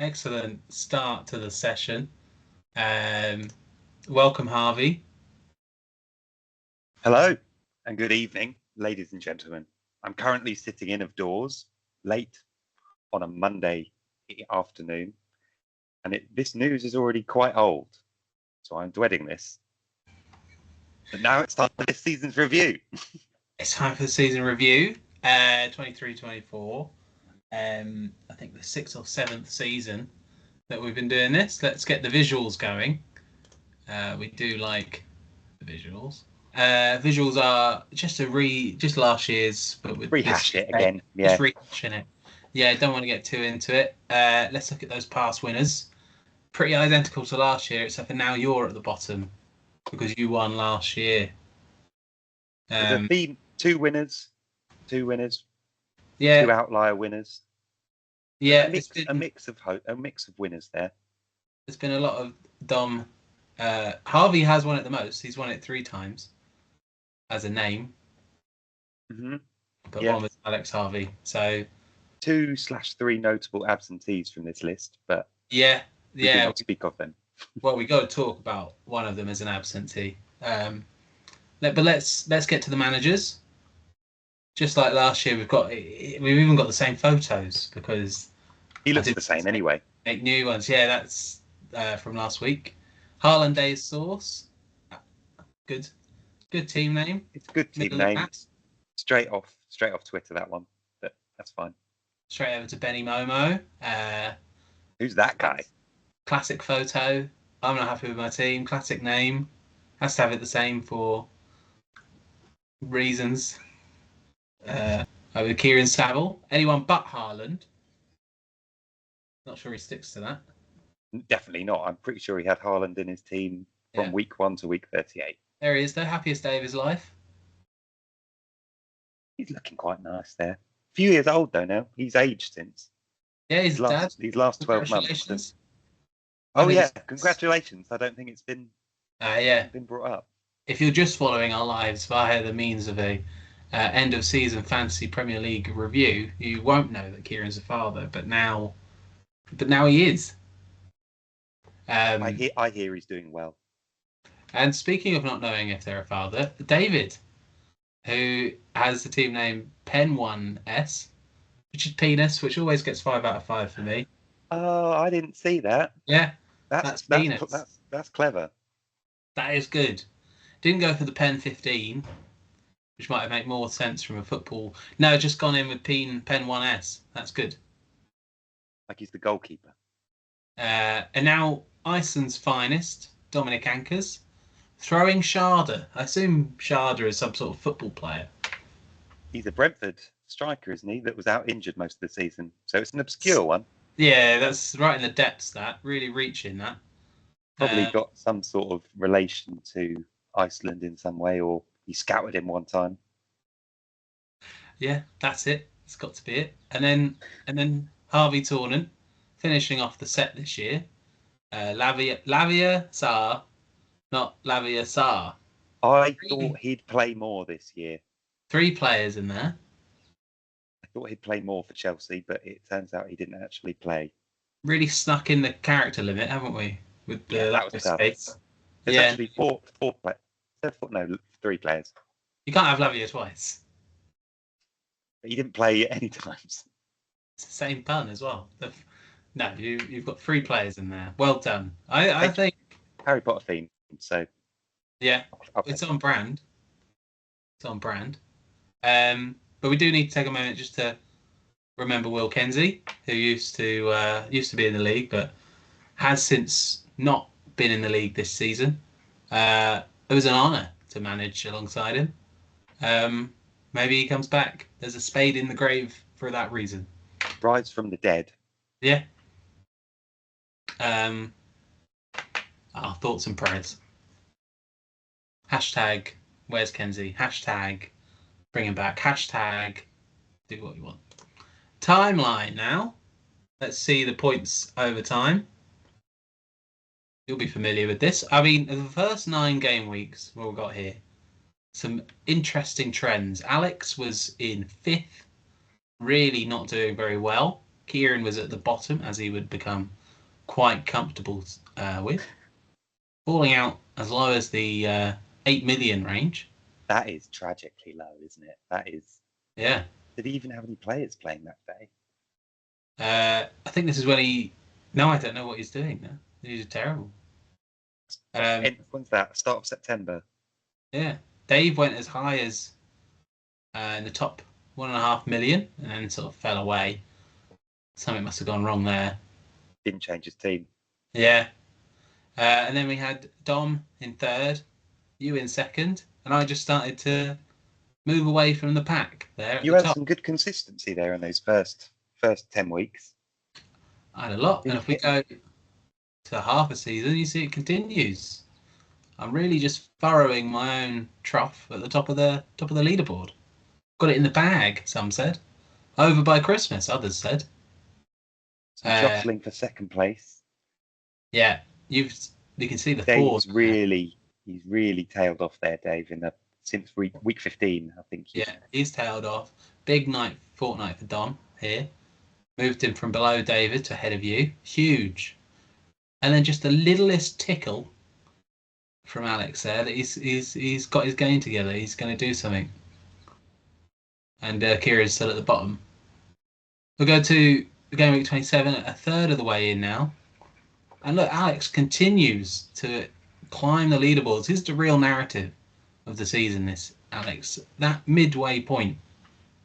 excellent start to the session. Welcome, Harvey. Hello and good evening, ladies and gentlemen. I'm currently sitting indoors late on a Monday afternoon, and this news is already quite old, so I'm dreading this. But now it's time for this season's review. It's time for the season review, 23-24. I think the 6th or 7th season that we've been doing this. Let's get the visuals going. We do like the visuals. Visuals are just last year's, but with rehash it again. Yeah, just rehashing it. Yeah, don't want to get too into it. Let's look at those past winners. Pretty identical to last year, except for now you're at the bottom because you won last year. There's a theme: two winners. Yeah, two outlier winners. Yeah, a mix of winners there. There's been a lot of Dom. Harvey has won it the most. He's won it 3 times as a name. Mm-hmm. But one was Alex Harvey. So 2/3 notable absentees from this list, but we do not speak of them. Well, we got to talk about one of them as an absentee. But let's get to the managers. Just like last year, we've even got the same photos because he looks the same anyway. Make new ones. Yeah, that's from last week. Haaland Days Source. Good team name. It's a good team name. Straight off Twitter, that one. But that's fine. Straight over to Benny Momo. Who's that guy? Classic photo. I'm not happy with my team. Classic name. Has to have it the same for reasons. Over Kieran Saville. Anyone but Haaland. Not sure he sticks to that. Definitely not. I'm pretty sure he had Haaland in his team from week 1 to week 38. There he is, the happiest day of his life. He's looking quite nice there. A few years old though now. He's aged since. Yeah, he's dad. These last 12 months. Oh yeah, congratulations. I don't think it's been been brought up. If you're just following our lives via the means of a end of season fantasy Premier League review, you won't know that Kieran's a father, but now he is. I hear he's doing well. And speaking of not knowing if they're a father, David, who has the team name Pen1S, which is penis, which always gets 5 out of 5 for me. Oh, I didn't see that. Yeah, that's penis. That's clever. That is good. Didn't go for the Pen 15, which might make more sense from a football. No, just gone in with Pen1S. That's good. Like he's the goalkeeper. And now Iceland's finest, Dominic Ankers, throwing Sharda. I assume Sharda is some sort of football player. He's a Brentford striker, isn't he? That was out injured most of the season. So it's an obscure one. Yeah, that's right in the depths. That really reaching that. Probably got some sort of relation to Iceland in some way, or he scouted him one time. Yeah, that's it. It's got to be it. And then Harvey Tornan, finishing off the set this year. Lavia Sarr, not Lavia Sarr. I thought he'd play more this year. 3 players in there. I thought he'd play more for Chelsea, but it turns out he didn't actually play. Really snuck in the character limit, haven't we? With that was space. There's actually 4 players. No, 3 players. You can't have Lavia twice. But he didn't play any times. It's the same pun as well. No, you've got 3 players in there. Well done. I think Harry Potter theme. So yeah, it's on brand. It's on brand. But we do need to take a moment just to remember Will Kenzie, who used to be in the league, but has since not been in the league this season. It was an honour to manage alongside him. Maybe he comes back. There's a spade in the grave for that reason. Rise from the dead. Yeah. Our thoughts and prayers. Hashtag where's Kenzie? Hashtag bring him back. Hashtag do what you want. Timeline now. Let's see the points over time. You'll be familiar with this. I mean, the first 9 game weeks, what we've got here, some interesting trends. Alex was in 5th, really not doing very well. Kieran was at the bottom, as he would become quite comfortable with. Falling out as low as the 8 million range. That is tragically low, isn't it? That is. Yeah. Did he even have any players playing that day? I think this is when he. No, I don't know what he's doing now. He's terrible. When's that? Start of September. Yeah. Dave went as high as in the top 1.5 million and then sort of fell away. Something must have gone wrong there. Didn't change his team. Yeah. And then we had Dom in third, you in second, and I just started to move away from the pack there. You had some good consistency there in those first 10 weeks. I had a lot, and if we go to half a season, you see it continues. I'm really just furrowing my own trough at the top of the leaderboard. Got it in the bag, some said. Over by Christmas, others said. Jostling for second place. Yeah, you can see the Dave's he's really tailed off there, Dave, since week 15, I think. Yeah, he's tailed off. Big fortnight for Dom here. Moved him from below David to ahead of you. Huge. And then just the littlest tickle from Alex there that he's got his game together. He's going to do something. And Kieran's still at the bottom. We'll go to game week 27, a third of the way in now. And look, Alex continues to climb the leaderboards. This is the real narrative of the season, this, Alex. That midway point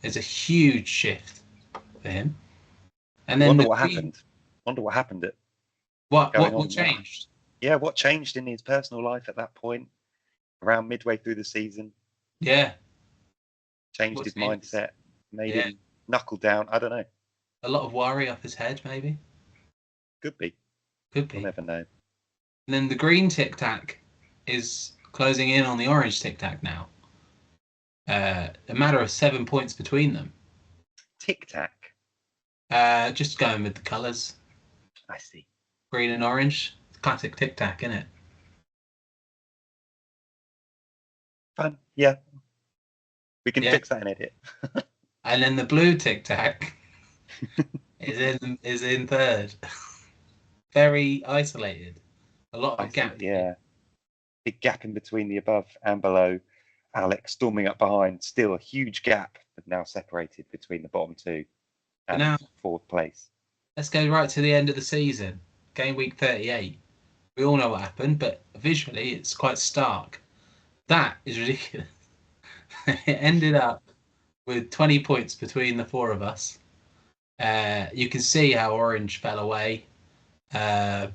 is a huge shift for him. And then Wonder what happened at what changed? Yeah, what changed in his personal life at that point, around midway through the season? Yeah. Changed his mindset, made him knuckle down. I don't know. A lot of worry off his head, maybe? Could be. We'll never know. And then the green Tic Tac is closing in on the orange Tic Tac now. A matter of 7 points between them. Tic Tac? Just going with the colours. I see. Green and orange. Classic Tic Tac, isn't it? Fun. Yeah. We can fix that and edit. And then the blue Tic Tac is in third. Very isolated. A lot of gap. Yeah. Big gap in between the above and below. Alex storming up behind. Still a huge gap, but now separated between the bottom two and now, fourth place. Let's go right to the end of the season. Game week 38. We all know what happened, but visually it's quite stark. That is ridiculous. It ended up with 20 points between the four of us. You can see how orange fell away.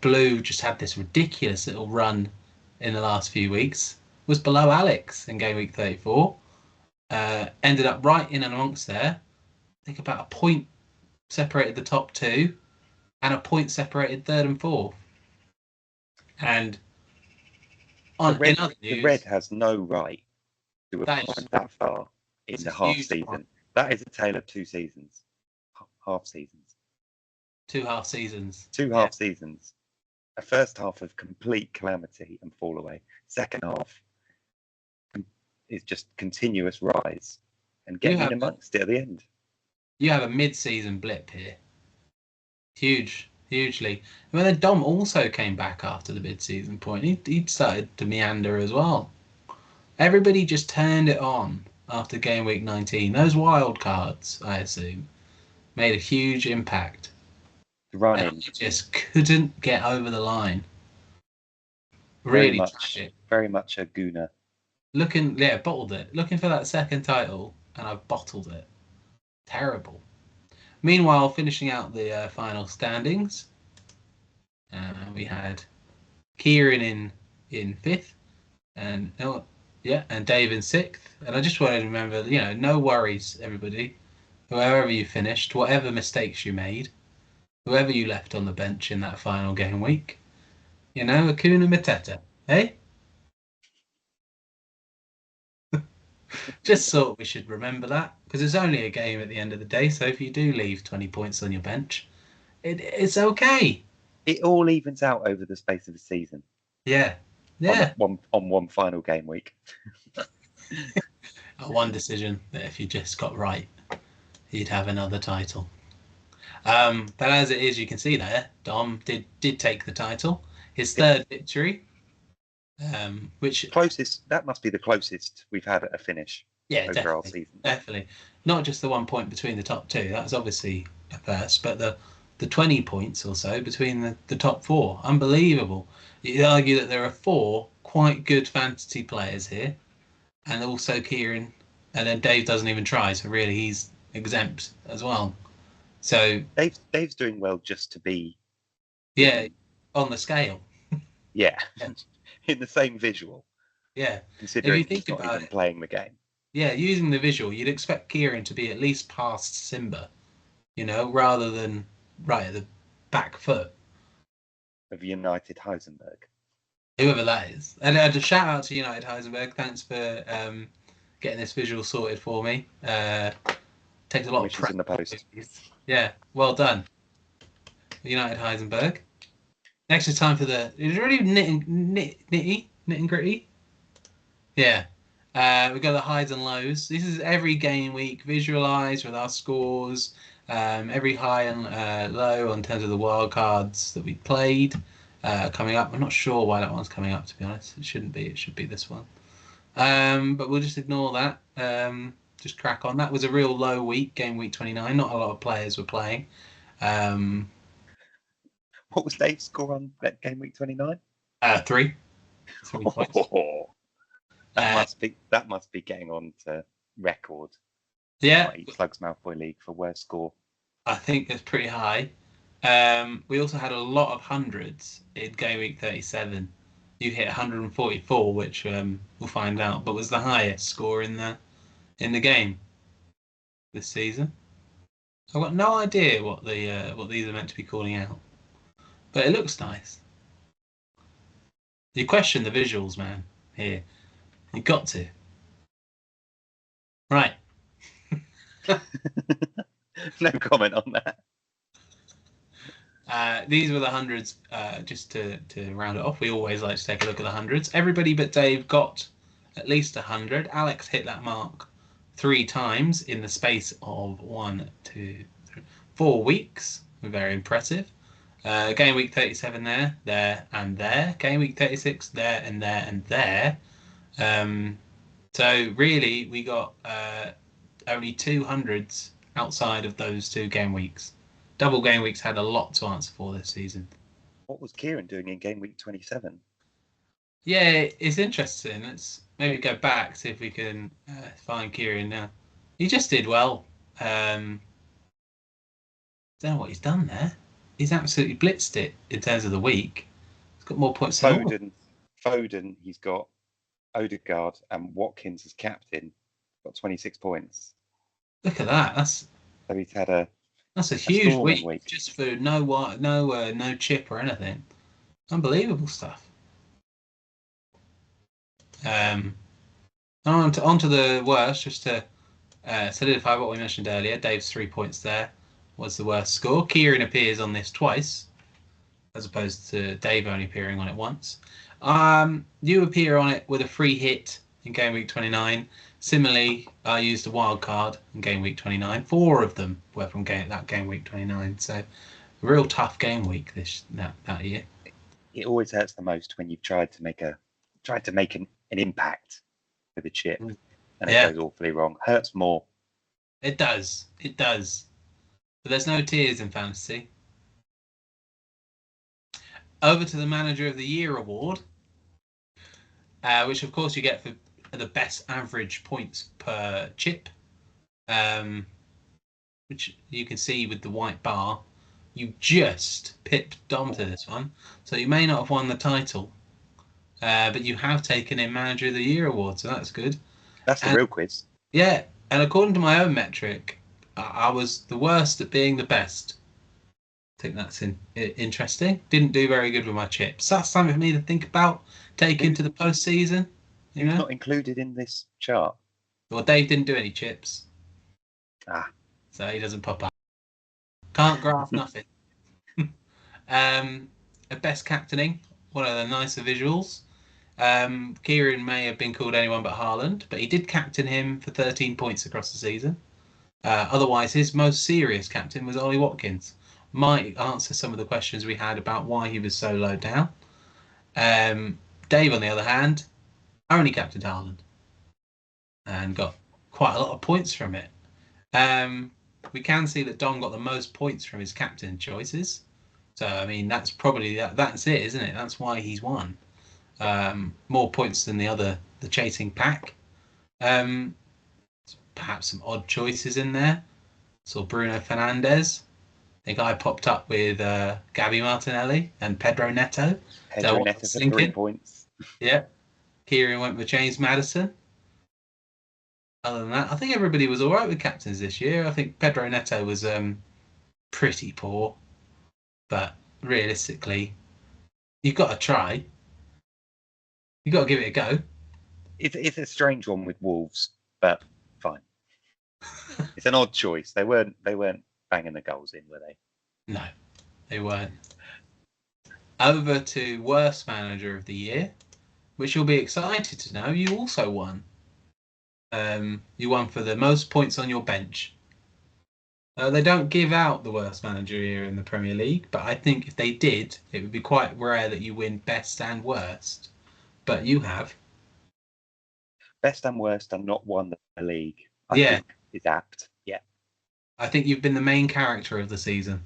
Blue just had this ridiculous little run in the last few weeks. Was below Alex in game week 34. Ended up right in and amongst there. I think about a point separated the top two and a point separated third and fourth. And the red has no right to have climbed that far in the half season. Point. That is a tale of two seasons. Half seasons. Two half seasons. Two half seasons. A first half of complete calamity and fall away. Second half is just continuous rise and getting in amongst it at the end. You have a mid-season blip here. Hugely. And then Dom also came back after the mid-season point. He started to meander as well. Everybody just turned it on after game week 19. Those wild cards, I assume, made a huge impact. Running. Just couldn't get over the line. Really tragic. Very much a gooner. Bottled it. Looking for that second title, and I've bottled it. Terrible. Meanwhile, finishing out the final standings, we had Kieran in fifth, and Dave in sixth. And I just wanted to remember, no worries, everybody. Wherever you finished, whatever mistakes you made, whoever you left on the bench in that final game week, Hakuna Matata, eh? Just thought we should remember that, because it's only a game at the end of the day. So if you do leave 20 points on your bench, it's okay. It all evens out over the space of a season. Yeah. On one final game week. One decision that if you just got right, you'd have another title. But as it is, you can see there, Dom did take the title, his third victory, which closest. That must be the closest we've had at a finish. Yeah, over our season. Definitely. Not just the 1 point between the top two. That's obviously a first, but the 20 points or so between the top four. Unbelievable. You'd argue that there are 4 quite good fantasy players here, and also Kieran, and then Dave doesn't even try, so really he's exempt as well. So Dave's doing well just to be on the scale. Yeah. In the same visual. Yeah. Considering if you think he's not even playing the game. Yeah, using the visual, you'd expect Kieran to be at least past Simba, rather than right at the back foot of United Heisenberg. Whoever that is. And a shout out to United Heisenberg. Thanks for getting this visual sorted for me. Takes a lot of prep. In the post. Yeah, well done. United Heisenberg. Next is time for the... Is it really nitty and gritty? Yeah. We've got the highs and lows. This is every game week visualized with our scores, every high and low in terms of the wild cards that we played coming up. I'm not sure why that one's coming up, to be honest. It shouldn't be. It should be this one. But we'll just ignore that. Just crack on. That was a real low week, game week 29. Not a lot of players were playing. What was Dave's score on that game week 29? 3. 3 points. That must be getting on to record. Yeah. Eat Slugs Malfoy League for worst score. I think it's pretty high. We also had a lot of hundreds in game week 37. You hit 144, which we'll find out, but was the highest score in the game this season. I've got no idea what these are meant to be calling out, but it looks nice. You question the visuals, man. Here. You got to. Right. No comment on that. These were the hundreds, just to round it off. We always like to take a look at the hundreds. Everybody but Dave got at least 100. Alex hit that mark 3 times in the space of 1, 2, 3, 4 weeks. Very impressive. Game week 37 there, and there. Game week 36 there, and there, and there. So really, we got only 200s outside of those 2 game weeks. Double game weeks had a lot to answer for this season. What was Kieran doing in game week 27? Yeah, it's interesting. Let's maybe go back, see if we can find Kieran now. He just did well. Don't know what he's done there. He's absolutely blitzed it in terms of the week. He's got more points than Foden, he's got Odegaard and Watkins as captain. Got 26 points. Look at that. So he's had that's a huge week just for no chip or anything. Unbelievable stuff. On to the worst, just to solidify what we mentioned earlier. Dave's 3 points there was the worst score. Kieran appears on this twice, as opposed to Dave only appearing on it once. You appear on it with a free hit in game week 29. Similarly, I used a wild card in game week 29. 4 of them were from that game week 29. So, a real tough game week that year. It always hurts the most when you've tried to make an impact with a chip, and it goes awfully wrong. Hurts more. It does. But there's no tears in fantasy. Over to the Manager of the Year award, which of course you get for the best average points per chip, which you can see with the white bar. You just pipped Dom to this one, so you may not have won the title, but you have taken in Manager of the Year award, so that's good. That's the real quiz. Yeah, and according to my own metric, I was the worst at being the best. I think that's interesting. Didn't do very good with my chips. That's something for me to think about, take into the postseason. It's not included in this chart. Well, Dave didn't do any chips. So he doesn't pop up. Can't graph nothing. At best captaining, one of the nicer visuals. Kieran may have been called anyone but Haaland, but he did captain him for 13 points across the season. Otherwise, his most serious captain was Ollie Watkins. Might answer some of the questions we had about why he was so low down. Dave, on the other hand, only captained Haaland and got quite a lot of points from it. We can see that Dom got the most points from his captain choices. So, I mean, that's probably that's it, isn't it? That's why he's won. More points than the chasing pack. Perhaps some odd choices in there. Saw Bruno Fernandes. I think I popped up with Gabby Martinelli and Pedro Neto. Pedro Neto for 3 points. Yeah. Kieran went with James Maddison. Other than that, I think everybody was all right with captains this year. I think Pedro Neto was pretty poor. But realistically, you've got to try. You've got to give it a go. It's a strange one with Wolves, but fine. It's an odd choice. They weren't banging the goals in, were they? No, they weren't. Over to worst manager of the year, which you'll be excited to know you also won. You won for the most points on your bench. They don't give out the worst manager here in the Premier League, but I think if they did, it would be quite rare that you win best and worst. But you have. Best and worst and not won the league. I think is apt. Yeah. I think you've been the main character of the season.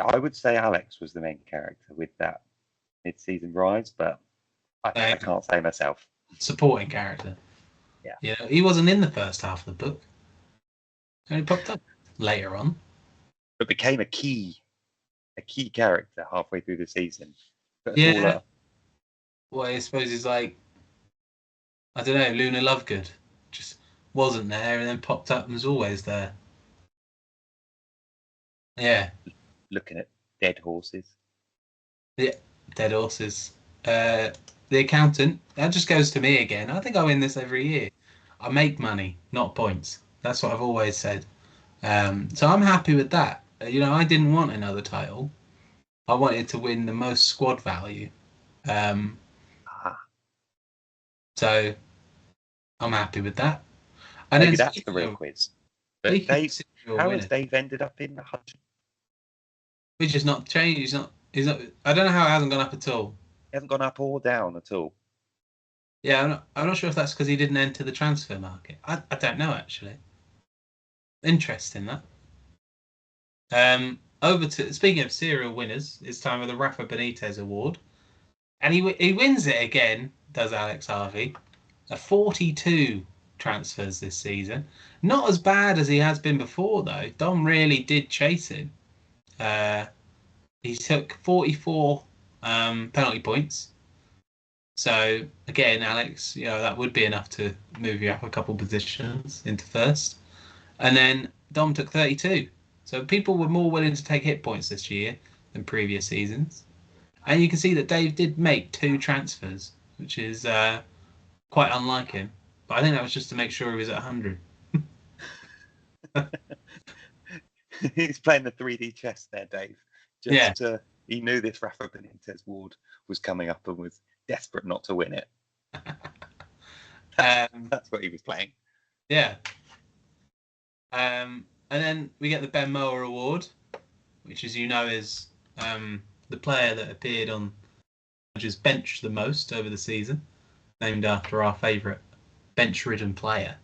I would say Alex was the main character with that mid-season rise, but I can't say myself. Supporting character. Yeah. You know, he wasn't in the first half of the book. He only popped up later on. But became a key character halfway through the season. Yeah. Well, I suppose he's like, I don't know, Luna Lovegood. Just wasn't there and then popped up and was always there. Yeah. Looking at dead horses. Yeah, dead horses. The accountant, that just goes to me again. I think I win this every year. I make money, not points. That's what I've always said. So I'm happy with that. You know, I didn't want another title. I wanted to win the most squad value. So I'm happy with that. And maybe that's the real quiz. But Dave, how has Dave ended up in 100? Which is not changed. He's not. I don't know how it hasn't gone up at all. It hasn't gone up or down at all. Yeah, I'm not sure if that's because he didn't enter the transfer market. I don't know actually. Interesting that. Over to speaking of serial winners, it's time for the Rafa Benitez Award, and he wins it again. Does Alex Harvey? 42 transfers this season. Not as bad as he has been before though. Dom really did chase him. He took 44 penalty points. So again, Alex, you know, that would be enough to move you up a couple positions into first. And then Dom took 32. So people were more willing to take hit points this year than previous seasons. And you can see that Dave did make 2 transfers, which is quite unlike him. But I think that was just to make sure he was at 100. He's playing the 3D chess there, Dave. He knew this Rafa Benitez award was coming up and was desperate not to win it. That's what he was playing. Yeah. And then we get the Ben Mower Award, which, as you know, is the player that appeared on Manager's bench the most over the season, named after our favourite bench-ridden player.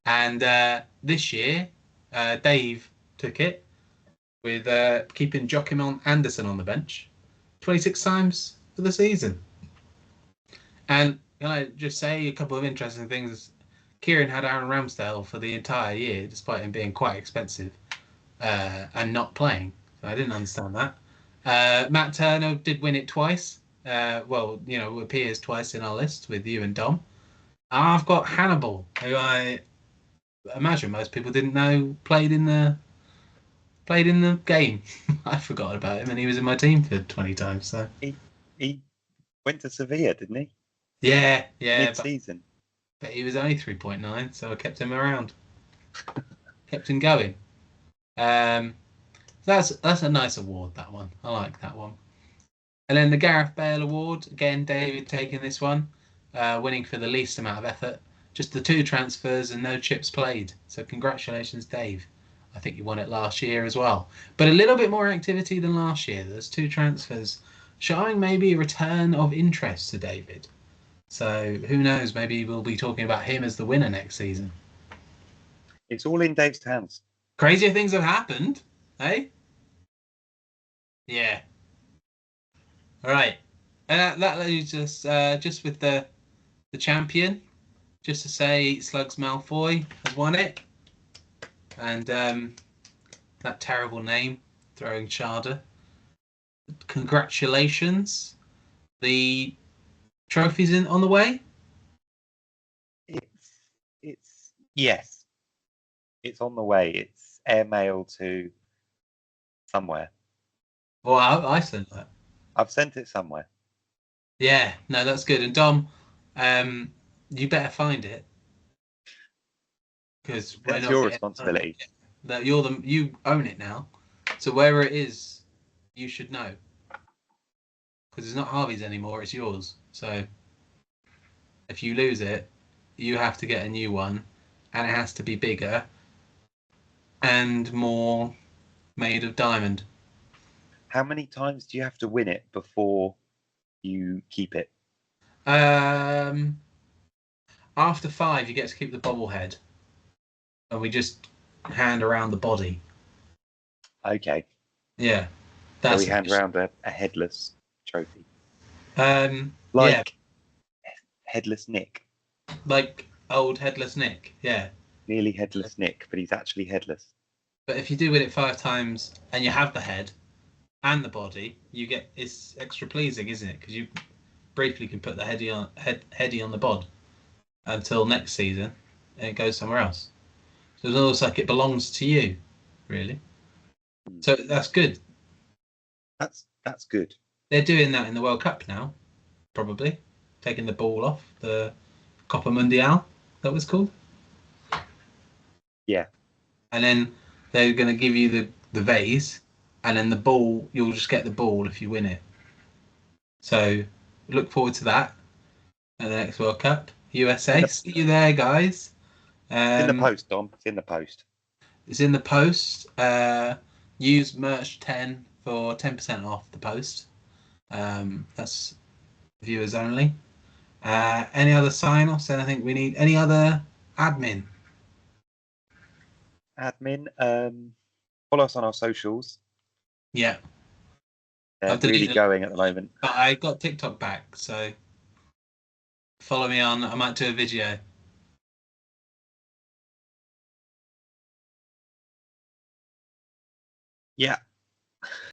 And this year, Dave took it with keeping Joachim Andersen on the bench 26 times for the season. And can I just say a couple of interesting things? Kieran had Aaron Ramsdale for the entire year, despite him being quite expensive and not playing. So I didn't understand that. Matt Turner did win it twice. Appears twice in our list with you and Dom. I've got Hannibal, who I imagine most people didn't know played in the game. I forgot about him, and he was in my team for 20 times. So he went to Sevilla, didn't he? Yeah. Mid-season. But he was only 3.9, so I kept him around. Kept him going. That's a nice award, that one. I like that one. And then the Gareth Bale Award, again, David taking this one, winning for the least amount of effort. just the 2 transfers and no chips played. So congratulations, Dave. I think you won it last year as well. But a little bit more activity than last year. There's 2 transfers showing maybe a return of interest to David. So who knows? Maybe we'll be talking about him as the winner next season. It's all in Dave's hands. Crazier things have happened, eh? Yeah. All right. That leaves us just with the champion. Just to say, Eat Slugs Malfoy has won it. And that terrible name, throwing Charter. Congratulations. The trophy's on the way? It's yes. It's on the way. It's airmail to somewhere. Well, I sent that. I've sent it somewhere. Yeah, no, that's good. And Dom, you better find it. Because that's your responsibility. That you own it now. So wherever it is, you should know. Because it's not Harvey's anymore, it's yours. So if you lose it, you have to get a new one, and it has to be bigger and more made of diamond. How many times do you have to win it before you keep it? After 5, you get to keep the bobblehead, and we just hand around the body. Okay. Yeah. So we hand around a headless trophy. Like Headless Nick. Like old Headless Nick, yeah. Nearly Headless Nick, but he's actually headless. But if you do win it 5 times and you have the head and the body, it's extra pleasing, isn't it? Because you briefly can put the heady on the bod until next season, and it goes somewhere else. So it's almost like it belongs to you, really. So that's good. That's good. They're doing that in the World Cup now, probably taking the ball off the Copa Mundial. That was called. Yeah. And then they're going to give you the vase, and then the ball. You'll just get the ball if you win it. So look forward to that at the next World Cup. USA, see you there, guys. It's in the post, Dom. It's in the post. It's in the post. Use merch 10 for 10% off the post. That's viewers only. Any other sign-offs? Anything we need? Any other admin? Follow us on our socials. Yeah. They're really going at the moment. But I got TikTok back, so follow me on. I might do a video. Yeah.